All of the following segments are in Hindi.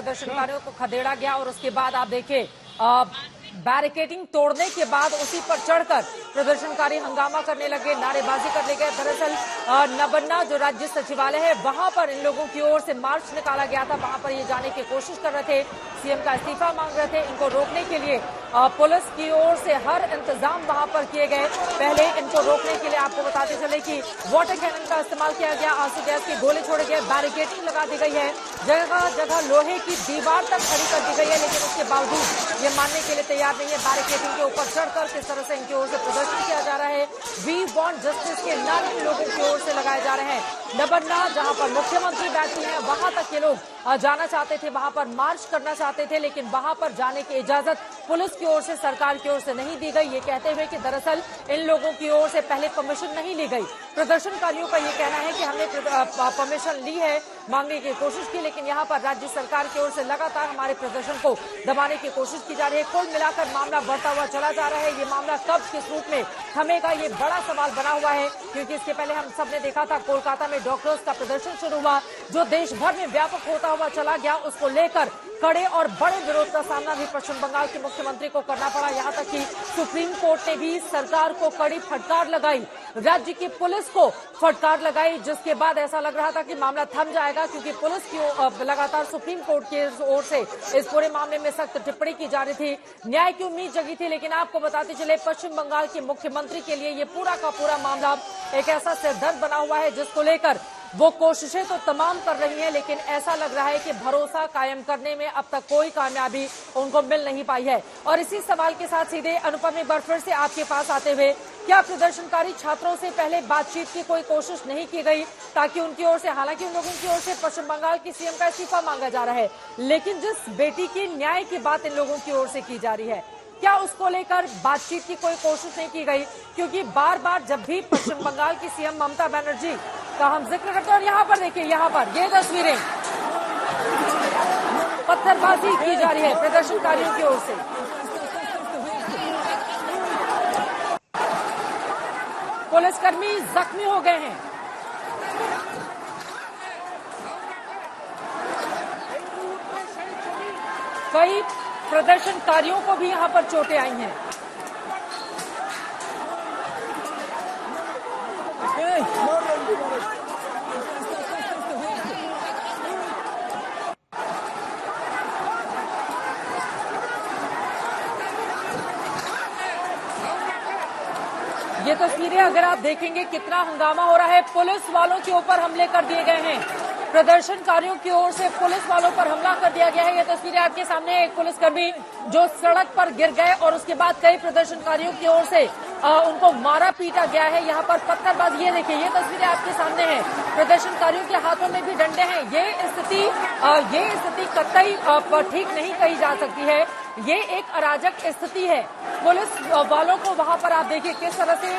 प्रदर्शनकारियों को खदेड़ा गया और उसके बाद आप देखिए बैरिकेडिंग तोड़ने के बाद उसी पर चढ़कर प्रदर्शनकारी हंगामा करने लगे, नारेबाजी करने गए। दरअसल नबन्ना जो राज्य सचिवालय है वहां पर इन लोगों की ओर से मार्च निकाला गया था, वहां पर ये जाने की कोशिश कर रहे थे, सीएम का इस्तीफा मांग रहे थे। इनको रोकने के लिए पुलिस की ओर से हर इंतजाम वहां पर किए गए। पहले इनको रोकने के लिए आपको बताते चले कि वाटर कैनन का इस्तेमाल किया गया, आंसू गैस के गोले छोड़े गए, बैरिकेडिंग लगा दी गई है, जगह जगह लोहे की दीवार तक खड़ी कर दी गई है, लेकिन उसके बावजूद ये मानने के लिए तैयार नहीं है। बैरिकेडिंग के ऊपर चढ़कर किस तरह से इनकी ओर से प्रदर्शन किया जा रहा है, वी वांट जस्टिस के नारे लोगों की ओर से लगाए जा रहे हैं। नबन्ना जहां पर मुख्यमंत्री बैठती हैं वहां तक ये लोग जाना चाहते थे, वहां पर मार्च करना चाहते थे, लेकिन वहां पर जाने की इजाजत पुलिस की ओर से, सरकार की ओर से नहीं दी गई, ये कहते हुए कि दरअसल इन लोगों की ओर से पहले परमिशन नहीं ली गई। प्रदर्शनकारियों का ये कहना है कि हमने परमिशन ली है, मांगने की कोशिश की, लेकिन यहाँ पर राज्य सरकार की ओर से लगातार हमारे प्रदर्शन को दबाने की कोशिश की जा रही है। कुल मिलाकर मामला बढ़ता हुआ चला जा रहा है। ये मामला कब किस रूप में थमेगा, ये बड़ा सवाल बना हुआ है, क्योंकि इसके पहले हम सबने देखा था कोलकाता में डॉक्टर्स का प्रदर्शन शुरू हुआ, जो देश भर में व्यापक होता हुआ चला गया। उसको लेकर कड़े और बड़े विरोध का सामना भी पश्चिम बंगाल के मुख्यमंत्री को करना पड़ा। यहाँ तक कि सुप्रीम कोर्ट ने भी सरकार को कड़ी फटकार लगाई, राज्य की पुलिस को फटकार लगाई, जिसके बाद ऐसा लग रहा था कि मामला थम जाएगा, क्योंकि पुलिस की लगातार सुप्रीम कोर्ट की ओर से इस पूरे मामले में सख्त टिप्पणी की जा रही थी, न्याय की उम्मीद जगी थी। लेकिन आपको बताते चले पश्चिम बंगाल के मुख्यमंत्री के लिए ये पूरा का पूरा मामला एक ऐसा सिरदर्द बना हुआ है, जिसको लेकर वो कोशिशें तो तमाम कर रही हैं, लेकिन ऐसा लग रहा है कि भरोसा कायम करने में अब तक कोई कामयाबी उनको मिल नहीं पाई है। और इसी सवाल के साथ सीधे अनुपम एक बार फिर से आपके पास आते हुए, क्या प्रदर्शनकारी छात्रों से पहले बातचीत की कोई कोशिश नहीं की गई, ताकि उनकी ओर से, हालांकि उन लोगों की ओर से पश्चिम बंगाल की सीएम का इस्तीफा मांगा जा रहा है, लेकिन जिस बेटी की न्याय की बात इन लोगों की ओर से की जा रही है, क्या उसको लेकर बातचीत की कोई कोशिश नहीं की गई? क्योंकि बार बार जब भी पश्चिम बंगाल की सीएम ममता बनर्जी का हम जिक्र करते हैं, और यहाँ पर देखिए, यहाँ पर ये तस्वीरें पत्थरबाजी की जा रही है प्रदर्शनकारियों की ओर से। पुलिसकर्मी जख्मी हो गए हैं। कई प्रदर्शनकारियों को भी यहां पर चोटें आई हैं। ये तस्वीरें अगर आप देखेंगे कितना हंगामा हो रहा है, पुलिस वालों के ऊपर हमले कर दिए गए हैं, प्रदर्शनकारियों की ओर से पुलिस वालों पर हमला कर दिया गया है। ये तस्वीरें आपके सामने, एक पुलिसकर्मी जो सड़क पर गिर गए और उसके बाद कई प्रदर्शनकारियों की ओर से उनको मारा पीटा गया है। यहाँ पर पत्थरबाजी, ये देखिए, ये तस्वीरें आपके सामने हैं, प्रदर्शनकारियों के हाथों में भी डंडे हैं। ये स्थिति कतई ठीक नहीं कही जा सकती है, ये एक अराजक स्थिति है। पुलिस वालों को वहां पर आप देखिए किस तरह से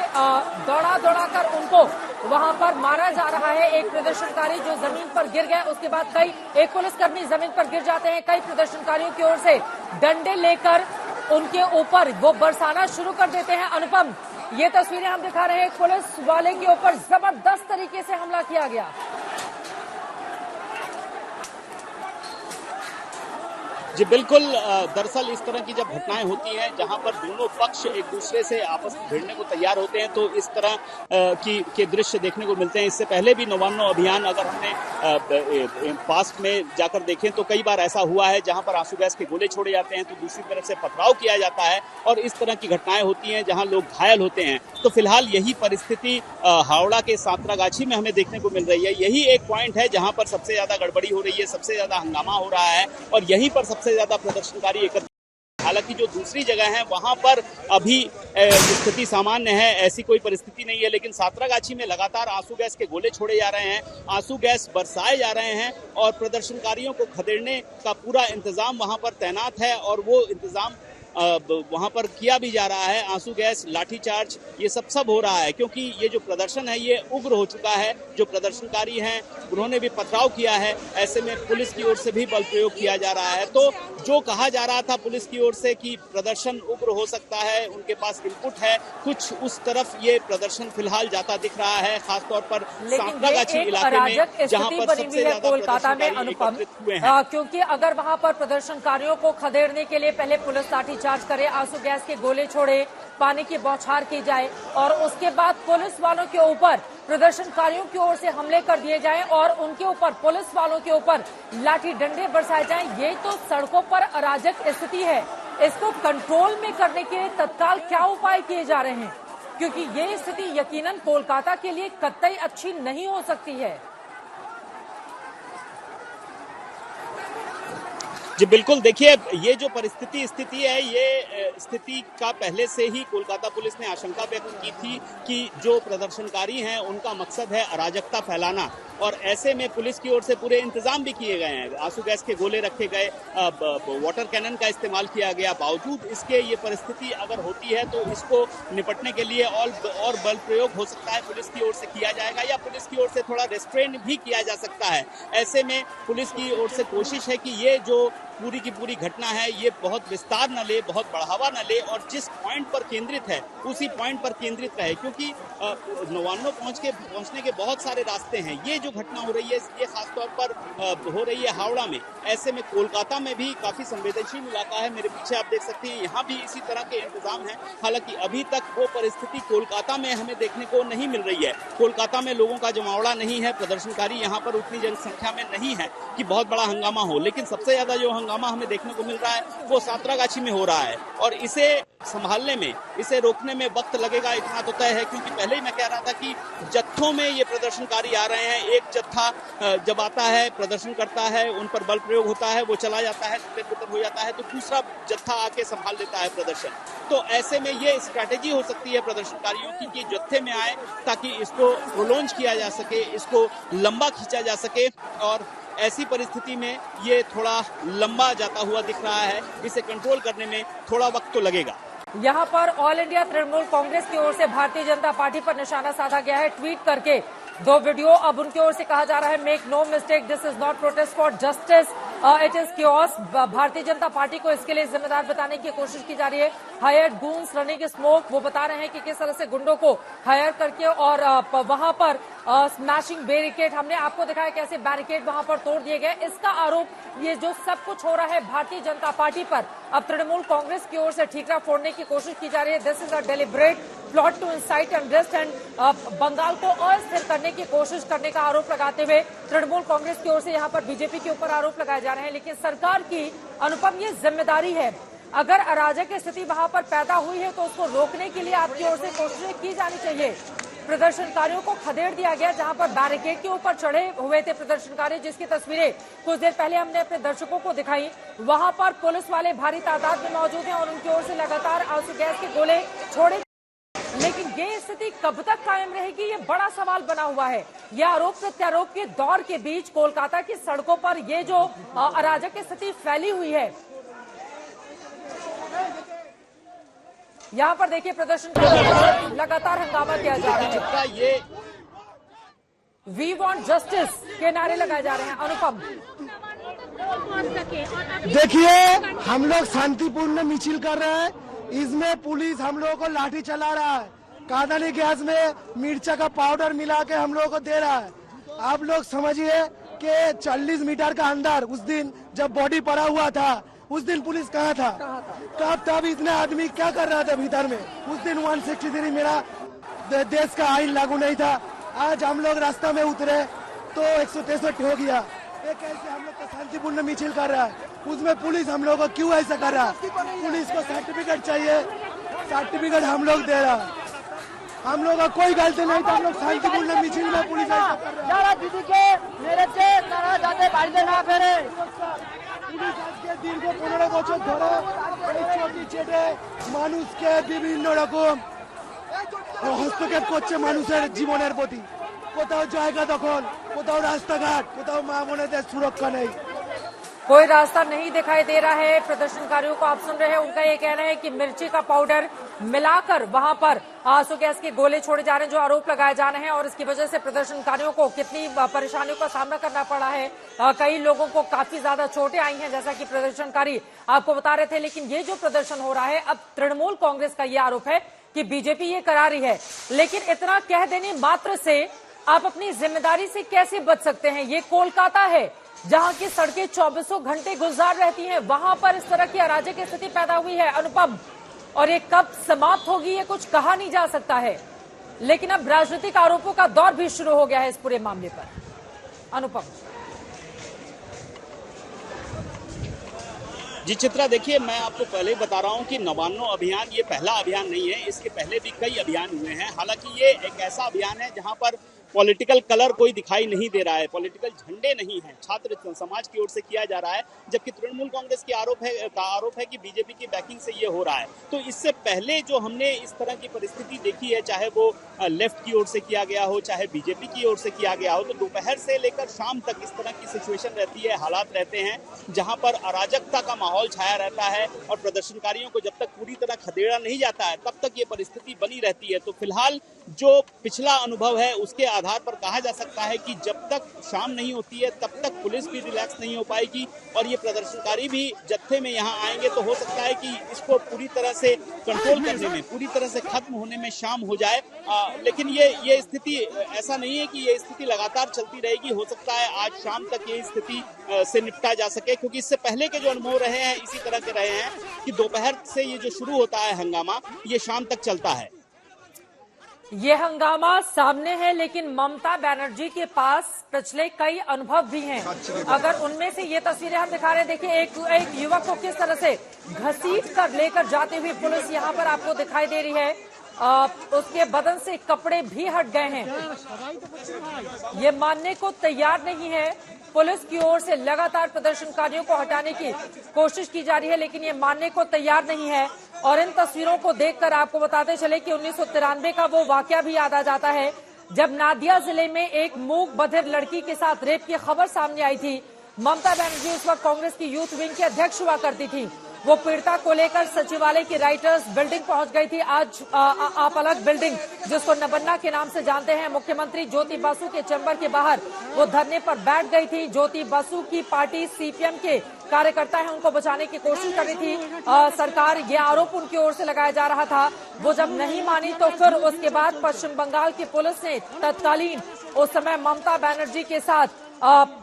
दौड़ा कर उनको वहां पर मारा जा रहा है। एक प्रदर्शनकारी जो जमीन पर गिर गए, उसके बाद एक पुलिसकर्मी जमीन पर गिर जाते हैं, कई प्रदर्शनकारियों की ओर से डंडे लेकर उनके ऊपर वो बरसाना शुरू कर देते हैं। अनुपम, ये तस्वीरें हम दिखा रहे हैं, पुलिस वाले के ऊपर जबरदस्त तरीके से हमला किया गया। जी बिल्कुल, दरअसल इस तरह की जब घटनाएं होती हैं जहां पर दोनों पक्ष एक दूसरे से आपस में भिड़ने को तैयार होते हैं, तो इस तरह के दृश्य देखने को मिलते हैं। इससे पहले भी नवान्न अभियान अगर हमने पास में जाकर देखें तो कई बार ऐसा हुआ है जहां पर आंसू गैस के गोले छोड़े जाते हैं, तो दूसरी तरफ से पथराव किया जाता है और इस तरह की घटनाएं होती हैं जहां लोग घायल होते हैं। तो फिलहाल यही परिस्थिति हावड़ा के सांतरागाछी में हमें देखने को मिल रही है। यही एक पॉइंट है जहां पर सबसे ज्यादा गड़बड़ी हो रही है, सबसे ज्यादा हंगामा हो रहा है और यहीं पर सबसे ज्यादा प्रदर्शनकारी एकत्र। हालांकि जो दूसरी जगह है वहां पर अभी स्थिति सामान्य है, ऐसी कोई परिस्थिति नहीं है, लेकिन सांतरागाछी में लगातार आंसू गैस के गोले छोड़े जा रहे हैं, आंसू गैस बरसाए जा रहे हैं और प्रदर्शनकारियों को खदेड़ने का पूरा इंतजाम वहां पर तैनात है और वो इंतजाम वहां पर किया भी जा रहा है, आंसू गैस, लाठीचार्ज, ये सब हो रहा है, क्योंकि ये जो प्रदर्शन है ये उग्र हो चुका है। जो प्रदर्शनकारी हैं उन्होंने भी पथराव किया है, ऐसे में पुलिस की ओर से भी बल प्रयोग किया जा रहा है। तो जो कहा जा रहा था पुलिस की ओर से कि प्रदर्शन उग्र हो सकता है, उनके पास इनपुट है, कुछ उस तरफ ये प्रदर्शन फिलहाल जाता दिख रहा है, खासतौर पर सांतरागाछी इलाके में, जहां पर सबसे ज्यादा कोलकाता में अनुपम, हुए हैं। क्योंकि अगर वहां पर प्रदर्शनकारियों को खदेड़ने के लिए पहले पुलिस लाठीचार्ज करे, आंसू गैस के गोले छोड़े, पानी की बौछार की जाए और उसके बाद पुलिस वालों के ऊपर प्रदर्शनकारियों की ओर से हमले कर दिए जाएं और उनके ऊपर, पुलिस वालों के ऊपर लाठी डंडे बरसाए जाएं, ये तो सड़कों पर अराजक स्थिति है। इसको कंट्रोल में करने के लिए तत्काल क्या उपाय किए जा रहे हैं, क्योंकि ये स्थिति यकीनन कोलकाता के लिए कतई अच्छी नहीं हो सकती है। जी बिल्कुल, देखिए ये जो स्थिति है, ये स्थिति का पहले से ही कोलकाता पुलिस ने आशंका व्यक्त की थी कि जो प्रदर्शनकारी हैं उनका मकसद है अराजकता फैलाना, और ऐसे में पुलिस की ओर से पूरे इंतजाम भी किए गए हैं। आंसू गैस के गोले रखे गए, वाटर कैनन का इस्तेमाल किया गया। बावजूद इसके ये परिस्थिति अगर होती है तो इसको निपटने के लिए और बल प्रयोग हो सकता है, पुलिस की ओर से किया जाएगा, या पुलिस की ओर से थोड़ा रेस्ट्रेन भी किया जा सकता है। ऐसे में पुलिस की ओर से कोशिश है कि ये जो पूरी की पूरी घटना है ये बहुत विस्तार न ले, बहुत बढ़ावा न ले, और जिस पॉइंट पर केंद्रित है उसी पॉइंट पर केंद्रित रहे, क्योंकि नवान्नो पहुंचने के बहुत सारे रास्ते हैं। ये जो घटना हो रही है ये खासतौर पर हो रही है हावड़ा में। ऐसे में कोलकाता में भी काफी संवेदनशील इलाका है, मेरे पीछे आप देख सकते हैं, यहाँ भी इसी तरह के इंतजाम हैं। हालांकि अभी तक वो परिस्थिति कोलकाता में हमें देखने को नहीं मिल रही है। कोलकाता में लोगों का जमावड़ा नहीं है, प्रदर्शनकारी यहाँ पर उतनी जनसंख्या में नहीं है कि बहुत बड़ा हंगामा हो, लेकिन सबसे ज्यादा जो हंगामा हमें देखने को मिल रहा है वो सांतरागाछी में हो रहा है, और इसे संभालने में, इसे रोकने में वक्त लगेगा, इतना तो तय है। क्योंकि पहले ही मैं कह रहा था कि जत्थों में ये प्रदर्शनकारी आ रहे हैं। एक जत्था जब आता है, प्रदर्शन करता है, उन पर बल प्रयोग होता है, वो चला जाता है, तितर हो जाता है, तो दूसरा जत्था आके संभाल लेता है प्रदर्शन। तो ऐसे में ये स्ट्रैटेजी हो सकती है प्रदर्शनकारियों की कि जत्थे में आए ताकि इसको प्रोलॉन्ज किया जा सके, इसको लंबा खींचा जा सके, और ऐसी परिस्थिति में ये थोड़ा लंबा जाता हुआ दिख रहा है। इसे कंट्रोल करने में थोड़ा वक्त तो लगेगा। यहाँ पर ऑल इंडिया तृणमूल कांग्रेस की ओर से भारतीय जनता पार्टी पर निशाना साधा गया है। ट्वीट करके 2 वीडियो अब उनकी ओर से कहा जा रहा है, make no mistake, this is not protest for justice, it is chaos. Bharatiya Janata party को इसके लिए जिम्मेदार बताने की कोशिश की जा रही है। हायर्ड गूंस रनिंग स्मोक, वो बता रहे हैं कि किस तरह से गुंडों को हायर करके और वहां पर स्मैशिंग बैरिकेड, हमने आपको दिखाया कैसे बैरिकेड वहां पर तोड़ दिए गए। इसका आरोप, ये जो सब कुछ हो रहा है भारतीय जनता पार्टी पर, अब तृणमूल कांग्रेस की ओर से ठीकरा फोड़ने की कोशिश की जा रही है। This is a deliberate plot to incite unrest and Bengal को अस्थिर करने की कोशिश करने का आरोप लगाते हुए तृणमूल कांग्रेस की ओर से यहाँ पर बीजेपी के ऊपर आरोप लगाए जा रहे हैं। लेकिन सरकार की, अनुपम, ये जिम्मेदारी है, अगर अराजक स्थिति वहां पर पैदा हुई है तो उसको रोकने के लिए आपकी ओर से कोशिशें की जानी चाहिए। प्रदर्शनकारियों को खदेड़ दिया गया, जहां पर बैरिकेड के ऊपर चढ़े हुए थे प्रदर्शनकारी, जिसकी तस्वीरें कुछ देर पहले हमने अपने दर्शकों को दिखाई। वहां पर पुलिस वाले भारी तादाद में मौजूद हैं और उनकी ओर से लगातार आंसू गैस के गोले छोड़े। लेकिन ये स्थिति कब तक कायम रहेगी, ये बड़ा सवाल बना हुआ है। ये आरोप प्रत्यारोप के दौर के बीच कोलकाता की सड़कों पर ये जो अराजक स्थिति फैली हुई है, यहाँ पर देखिए प्रदर्शन लगातार हंगामा किया जा रहा है। ये वी वांट जस्टिस के नारे लगाए जा रहे हैं। अनुपम, देखिए हम लोग शांतिपूर्ण मिছিল कर रहे हैं, इसमें पुलिस हम लोगों को लाठी चला रहा है, कादानी गैस में मिर्चा का पाउडर मिला के हम लोगों को दे रहा है। आप लोग समझिए कि 40 मीटर का अंदर उस दिन जब बॉडी पड़ा हुआ था, उस दिन पुलिस कहाँ था? कब तब इतने आदमी क्या कर रहा था भीतर में? उस दिन 163 मेरा देश का आइन लागू नहीं था। आज हम लोग रास्ता में उतरे तो 163 हो गया। ये कैसे हम लोग का शांतिपूर्ण मिছিল कर रहा है, उसमें पुलिस हम लोग को क्यों ऐसा कर रहा है? पुलिस को सर्टिफिकेट चाहिए, सर्टिफिकेट हम लोग दे रहा है। हम लोग का कोई गलती नहीं था, हम लोग शांतिपूर्ण मिছিল में पुलिस ऐसा कर रहा है। दीदी के मेरे से जाते बाड़ीते ना फेरे পুলিশ আজকে দীর্ঘ 15 বছর ধরে এই চটি চেটে মানুষকে বিভিন্ন রকম হস্তক্ষেপ করছে মানুষের জীবনের প্রতি। কোথাও জায়গা দখল, কোথাও রাস্তাঘাট, কোথাও মা বোনেদের সুরক্ষা নেই। कोई रास्ता नहीं दिखाई दे रहा है प्रदर्शनकारियों को। आप सुन रहे हैं, उनका ये कहना है कि मिर्ची का पाउडर मिलाकर वहां पर आंसू गैस के गोले छोड़े जा रहे हैं, जो आरोप लगाए जा रहे हैं, और इसकी वजह से प्रदर्शनकारियों को कितनी परेशानियों का सामना करना पड़ा है। कई लोगों को काफी ज्यादा चोटें आई हैं, जैसा कि प्रदर्शनकारी आपको बता रहे थे। लेकिन ये जो प्रदर्शन हो रहा है, अब तृणमूल कांग्रेस का ये आरोप है कि बीजेपी ये करा रही है। लेकिन इतना कह देने मात्र से आप अपनी जिम्मेदारी से कैसे बच सकते हैं? ये कोलकाता है, जहां की सड़कें 24 घंटे गुलजार रहती हैं, वहां पर इस तरह की अराजक स्थिति पैदा हुई है अनुपम, और ये कब समाप्त होगी ये कुछ कहा नहीं जा सकता है। लेकिन अब राजनीतिक आरोपों का दौर भी शुरू हो गया है इस पूरे मामले पर। अनुपम जी चित्रा, देखिए मैं आपको पहले ही बता रहा हूं कि नवान्नो अभियान ये पहला अभियान नहीं है, इसके पहले भी कई अभियान हुए हैं। हालांकि ये एक ऐसा अभियान है जहां पर पॉलिटिकल कलर कोई दिखाई नहीं दे रहा है, पॉलिटिकल झंडे नहीं है, छात्र समाज की ओर से किया जा रहा है, जबकि तृणमूल कांग्रेस की आरोप है कि बीजेपी की बैकिंग से ये हो रहा है। तो इससे पहले जो हमने इस तरह की परिस्थिति देखी है, चाहे वो लेफ्ट की ओर से किया गया हो, चाहे बीजेपी की ओर से किया गया हो, तो दोपहर से लेकर शाम तक इस तरह की सिचुएशन रहती है, हालात रहते हैं जहां पर अराजकता का माहौल छाया रहता है, और प्रदर्शनकारियों को जब तक पूरी तरह खदेड़ा नहीं जाता है तब तक ये परिस्थिति बनी रहती है। तो फिलहाल जो पिछला अनुभव है उसके आधार पर कहा जा सकता है कि जब तक शाम नहीं होती है तब तक पुलिस भी रिलैक्स नहीं हो पाएगी, और ये प्रदर्शनकारी भी जत्थे में यहाँ आएंगे तो हो सकता है कि इसको पूरी तरह से कंट्रोल करने में, पूरी तरह से खत्म होने में शाम हो जाए। लेकिन ये स्थिति ऐसा नहीं है कि ये स्थिति लगातार चलती रहेगी। हो सकता है आज शाम तक ये स्थिति से निपटा जा सके, क्योंकि इससे पहले के जो अनुभव रहे हैं इसी तरह के रहे हैं कि दोपहर से ये जो शुरू होता है हंगामा, ये शाम तक चलता है। ये हंगामा सामने है, लेकिन ममता बनर्जी के पास पिछले कई अनुभव भी हैं। अगर उनमें से ये तस्वीरें हम दिखा रहे हैं, देखिए एक युवक को किस तरह से घसीट कर लेकर जाते हुए पुलिस यहाँ पर आपको दिखाई दे रही है। उसके बदन से कपड़े भी हट गए हैं। ये मानने को तैयार नहीं है। पुलिस की ओर से लगातार प्रदर्शनकारियों को हटाने की कोशिश की जा रही है, लेकिन ये मानने को तैयार नहीं है। और इन तस्वीरों को देखकर आपको बताते चले कि 1993 का वो वाकया भी याद आ जाता है, जब नादिया जिले में एक मूक बधिर लड़की के साथ रेप की खबर सामने आई थी। ममता बनर्जी उस वक्त कांग्रेस की यूथ विंग की अध्यक्ष हुआ करती थी। वो पीड़िता को लेकर सचिवालय की राइटर्स बिल्डिंग पहुंच गई थी। आज आप अलग बिल्डिंग, जिसको नबन्ना के नाम से जानते हैं, मुख्यमंत्री ज्योति बसु के चैम्बर के बाहर वो धरने पर बैठ गई थी। ज्योति बसु की पार्टी सीपीएम के कार्यकर्ता है, उनको बचाने की कोशिश कर रही थी सरकार। ये आरोप उनकी ओर से लगाया जा रहा था। वो जब नहीं मानी तो फिर उसके बाद पश्चिम बंगाल की पुलिस ने तत्कालीन उस समय ममता बनर्जी के साथ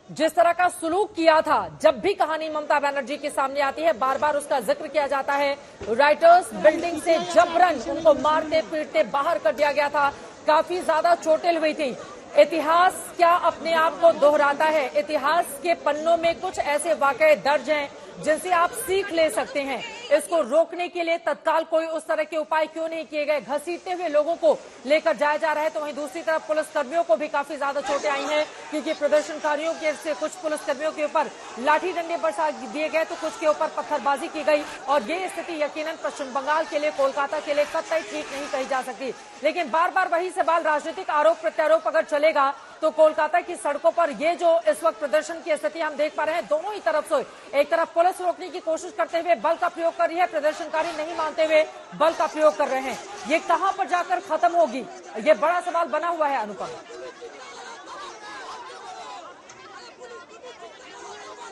जिस तरह का सुलूक किया था, जब भी कहानी ममता बनर्जी के सामने आती है बार बार उसका जिक्र किया जाता है। राइटर्स बिल्डिंग से जबरन उनको मारते पीटते बाहर कर दिया गया था। काफी ज्यादा चोटें हुई थी। इतिहास क्या अपने आप को दोहराता है? इतिहास के पन्नों में कुछ ऐसे वाकये दर्ज हैं जिनसे आप सीख ले सकते हैं। इसको रोकने के लिए तत्काल कोई उस तरह के उपाय क्यों नहीं किए गए? घसीटते हुए लोगों को लेकर जाया जा रहा है। तो वहीं दूसरी तरफ पुलिसकर्मियों को भी काफी ज्यादा चोटें आई हैं, क्योंकि प्रदर्शनकारियों के से कुछ पुलिसकर्मियों के ऊपर लाठी डंडे बरसा दिए गए तो कुछ के ऊपर पत्थरबाजी की गई। और ये स्थिति यकीनन पश्चिम बंगाल के लिए, कोलकाता के लिए कतई ठीक नहीं कही जा सकती। लेकिन बार बार वही सवाल, राजनीतिक आरोप प्रत्यारोप अगर चलेगा तो कोलकाता की सड़कों पर ये जो इस वक्त प्रदर्शन की स्थिति हम देख पा रहे हैं, दोनों ही तरफ से, एक तरफ पुलिस रोकने की कोशिश करते हुए बल का प्रयोग कर रही है, प्रदर्शनकारी नहीं मानते हुए बल का प्रयोग कर रहे हैं। ये कहां पर जाकर खत्म होगी, ये बड़ा सवाल बना हुआ है अनुपम।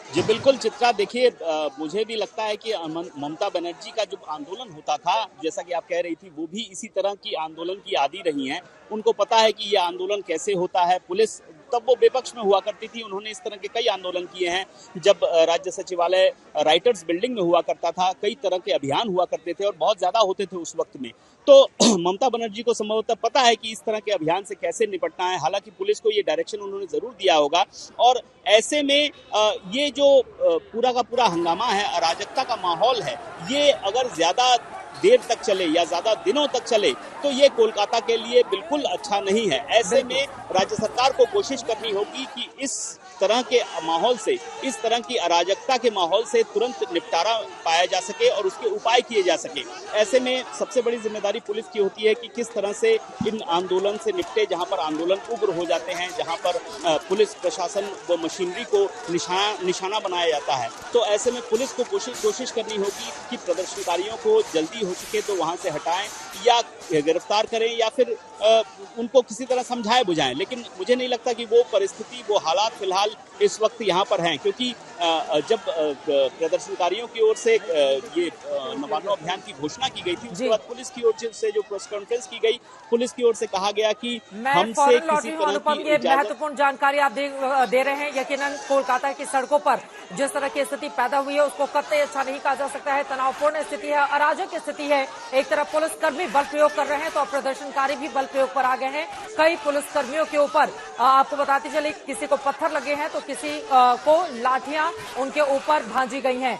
जी बिल्कुल चित्रा, देखिए मुझे भी लगता है कि ममता बनर्जी का जो आंदोलन होता था, जैसा कि आप कह रही थी, वो भी इसी तरह की आंदोलन की आदी रही हैं। उनको पता है कि ये आंदोलन कैसे होता है। पुलिस तब वो विपक्ष में हुआ करती थी, उन्होंने इस तरह के कई आंदोलन किए हैं। जब राज्य सचिवालय राइटर्स बिल्डिंग में हुआ करता था, कई तरह के अभियान हुआ करते थे और बहुत ज्यादा होते थे उस वक्त में। तो ममता बनर्जी को संभवतः पता है कि इस तरह के अभियान से कैसे निपटना है। हालांकि पुलिस को ये डायरेक्शन उन्होंने जरूर दिया होगा, और ऐसे में ये जो पूरा का पूरा हंगामा है, अराजकता का माहौल है, ये अगर ज्यादा देर तक चले या ज्यादा दिनों तक चले तो ये कोलकाता के लिए बिल्कुल अच्छा नहीं है। ऐसे में राज्य सरकार को कोशिश करनी होगी कि इस तरह के माहौल से, इस तरह की अराजकता के माहौल से तुरंत निपटारा पाया जा सके और उसके उपाय किए जा सके। ऐसे में सबसे बड़ी जिम्मेदारी पुलिस की होती है कि किस तरह से इन आंदोलन से निपटे, जहां पर आंदोलन उग्र हो जाते हैं, जहां पर पुलिस प्रशासन व मशीनरी को निशाना बनाया जाता है। तो ऐसे में पुलिस को कोशिश करनी होगी कि प्रदर्शनकारियों को जल्दी हो सके तो वहां से हटाएं या गिरफ्तार करें या फिर उनको किसी तरह समझाए बुझाएं। लेकिन मुझे नहीं लगता कि वो परिस्थिति, वो हालात फिलहाल इस वक्त यहाँ पर हैं, क्योंकि जब प्रदर्शनकारियों की ओर से ये नवान्न अभियान की घोषणा की गई थी, उसके बाद पुलिस की ओर से जो प्रेस कॉन्फ्रेंस की गई, पुलिस की ओर से कहा गया कि हमसे किसी तरह की ये महत्वपूर्ण जानकारी आप दे रहे हैं। यकीनन कोलकाता की सड़कों पर जिस तरह की स्थिति पैदा हुई है उसको कतई अच्छा नहीं कहा जा सकता है। तनावपूर्ण स्थिति है, अराजक स्थिति है। एक तरफ पुलिसकर्मी बल प्रयोग कर रहे हैं तो प्रदर्शनकारी भी बल प्रयोग पर आ गए हैं। कई पुलिसकर्मियों के ऊपर आपको बताते चले किसी को पत्थर लगे हैं तो किसी को लाठियां उनके ऊपर भांजी गई हैं।